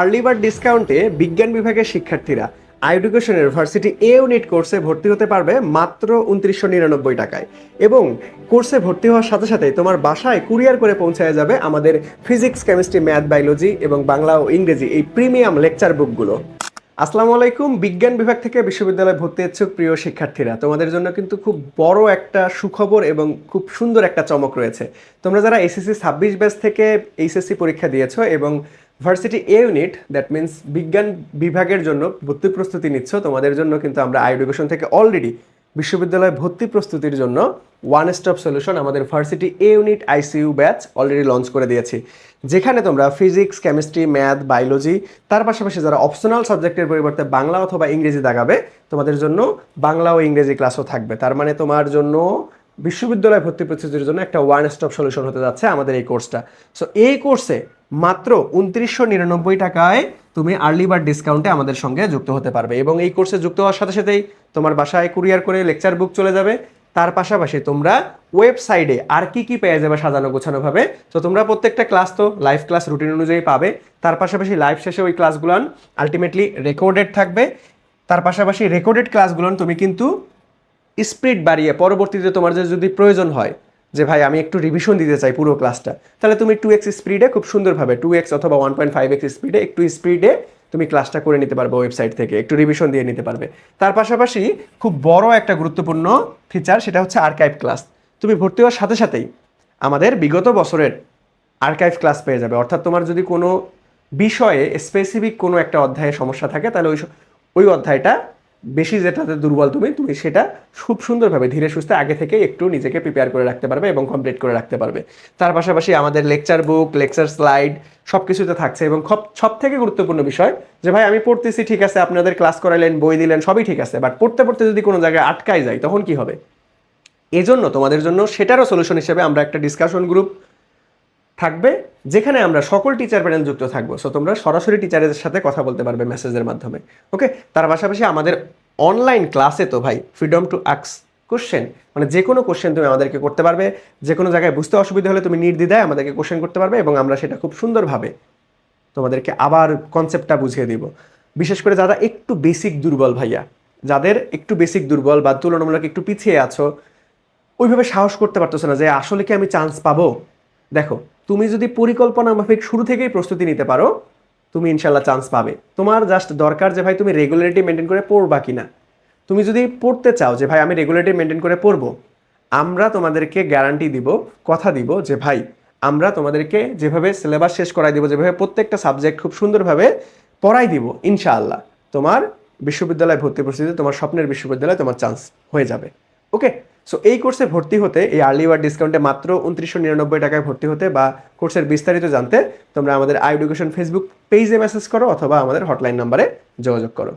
Early bird ডিসকাউন্টে বিজ্ঞান বিভাগের শিক্ষার্থীরা এডুকেশন ইউনিভার্সিটি এ ইউনিট কোর্সে ভর্তি হতে পারবে মাত্র ২৯৯৯ টাকায়। এবং কোর্সে ভর্তি হওয়ার সাথে সাথে তোমার বাসায় কুরিয়ার করে পৌঁছায় যাবে আমাদের ফিজিক্স, কেমিস্ট্রি, ম্যাথ, বায়োলজি এবং বাংলা ও ইংরেজি এই প্রিমিয়াম লেকচার বুকগুলো। আসসালামু আলাইকুম। বিজ্ঞান বিভাগ থেকে বিশ্ববিদ্যালয়ে ভর্তি ইচ্ছুক প্রিয় শিক্ষার্থীরা, তোমাদের জন্য কিন্তু খুব বড় একটা সুখবর এবং খুব সুন্দর একটা চমক রয়েছে। তোমরা যারা এসএসসি ২৬ ব্যাচ থেকে এইচএসসি পরীক্ষা দিয়েছো এবং varsity A unit, that means বিজ্ঞান বিভাগের জন্য ভর্তি প্রস্তুতি নিচ্ছ, তোমাদের জন্য কিন্তু আমরা এডুকেশন থেকে অলরেডি বিশ্ববিদ্যালয়ে ভর্তি প্রস্তুতির জন্য ওয়ান স্টপ সলিউশন আমাদের ভার্সিটি এ unit ICU batch already launch করে দিয়েছি, যেখানে তোমরা ফিজিক্স, কেমিস্ট্রি, ম্যাথ, বায়োলজি, তার পাশাপাশি যারা অপশনাল সাবজেক্টের পরিবর্তে বাংলা অথবা ইংরেজি দাগাবে, তোমাদের জন্য বাংলা ও ইংরেজি ক্লাসও থাকবে। তার মানে তোমার জন্য বিশ্ববিদ্যালয় ভর্তি প্রস্তুতির জন্য একটা ওয়ান স্টপ সলিউশন হতে যাচ্ছে আমাদের এই কোর্সটা। সো এই কোর্সে মাত্র ২৯৯৯ টাকায় তুমি আর্লি বার্ড ডিসকাউন্টে আমাদের সঙ্গে যুক্ত হতে পারবে। এবং এই কোর্সে যুক্ত হওয়ার সাথে সাথেই তোমার বাসায় কুরিয়ার করে লেকচার বুক চলে যাবে। তার পাশাপাশি তোমরা ওয়েবসাইটে আর কি পেয়ে যাবে সাজানো গোছানোভাবে। তো তোমরা প্রত্যেকটা ক্লাস তো লাইভ ক্লাস রুটিন অনুযায়ী পাবে। তার পাশাপাশি লাইভ শেষে ওই ক্লাসগুলো আলটিমেটলি রেকর্ডেড থাকবে। তার পাশাপাশি রেকর্ডেড ক্লাসগুলো তুমি কিন্তু স্পিড বাড়িয়ে পরবর্তীতে তোমার যদি প্রয়োজন হয় যে ভাই আমি একটু রিভিশন দিতে চাই পুরো ক্লাসটা, তাহলে তুমি 2x স্পিডে খুব সুন্দরভাবে 2x অথবা 1.5x স্পিডে একটু স্পিডে তুমি ক্লাসটা করে নিতে পারবে, ওয়েবসাইট থেকে একটু রিভিশন দিয়ে নিতে পারবে। তার পাশাপাশি খুব বড় একটা গুরুত্বপূর্ণ ফিচার, সেটা হচ্ছে আর্কাইভ ক্লাস। তুমি ভর্তি হওয়ার সাথে সাথেই আমাদের বিগত বছরের আর্কাইভ ক্লাস পেয়ে যাবে। অর্থাৎ তোমার যদি কোনো বিষয়ে স্পেসিফিক কোনো একটা অধ্যায়ে সমস্যা থাকে, তাহলে ওই অধ্যায়টা বেশি যেটাতে দুর্বল তুমি সেটা খুব সুন্দরভাবে ধীরে সুস্থে আগে থেকে একটু নিজেকে প্রিপেয়ার করে রাখতে পারবে এবং কমপ্লিট করে রাখতে পারবে। তার পাশাপাশি আমাদের লেকচার বুক, লেকচার স্লাইড সব কিছুতে থাকছে। এবং সব থেকে গুরুত্বপূর্ণ বিষয় যে ভাই আমি পড়তেছি, ঠিক আছে, আপনাদের ক্লাস করাইলেন, বই দিলেন, সবই ঠিক আছে, বাট পড়তে পড়তে যদি কোনো জায়গায় আটকায় যায় তখন কি হবে? এজন্য তোমাদের জন্য সেটারও সলিউশন হিসেবে আমরা একটা ডিসকাশন গ্রুপ থাকবে, যেখানে আমরা সকল টিচার প্যানেল যুক্ত থাকবো। সো তোমরা সরাসরি টিচারের সাথে কথা বলতে পারবে মেসেজের মাধ্যমে। ওকে, তার পাশাপাশি আমাদের অনলাইন ক্লাসে তো ভাই ফ্রিডম টু আস্ক কোশ্চেন, মানে যে কোনো কোশ্চেন তুমি আমাদেরকে করতে পারবে। যে কোনো জায়গায় বুঝতে অসুবিধা হলে তুমি নির্দ্বিধায় আমাদেরকে কোশ্চেন করতে পারবে এবং আমরা সেটা খুব সুন্দরভাবে তোমাদেরকে আবার কনসেপ্টটা বুঝিয়ে দিব। বিশেষ করে যারা একটু বেসিক দুর্বল ভাইয়া, যাদের একটু বেসিক দুর্বল বা তুলনামূলক একটু পিছিয়ে আছো, ওইভাবে সাহস করতে পারতেছো না যে আসলে কি আমি চান্স পাবো, দেখো তুমি যদি পরিকল্পনা মাফিক শুরু থেকেই প্রস্তুতি নিতে পারো, তুমি ইনশাল্লাহ চান্স পাবে। তোমার জাস্ট দরকার যে ভাই তুমি রেগুলারিটি মেনটেন করে পড়বা কিনা। তুমি যদি পড়তে চাও যে ভাই আমি রেগুলারিটি মেনটেন করে পড়বো, আমরা তোমাদেরকে গ্যারান্টি দিব, কথা দিব যে ভাই আমরা তোমাদেরকে যেভাবে সিলেবাস শেষ করাই দিব, যেভাবে প্রত্যেকটা সাবজেক্ট খুব সুন্দরভাবে পড়াই দিব, ইনশাআল্লাহ তোমার বিশ্ববিদ্যালয়ে ভর্তি প্রস্তুতিতে তোমার স্বপ্নের বিশ্ববিদ্যালয়ে তোমার চান্স হয়ে যাবে। ওকে, সো এই কোর্সে ভর্তি হতে, এই আর্লি বার্ড ডিসকাউন্টে মাত্র ২৯৯৯ টাকায় ভর্তি হতে বা কোর্সের বিস্তারিত জানতে তোমরা আমাদের এডুকেশন ফেসবুক পেজে মেসেজ করো অথবা আমাদের হটলাইন নাম্বারে যোগাযোগ করো।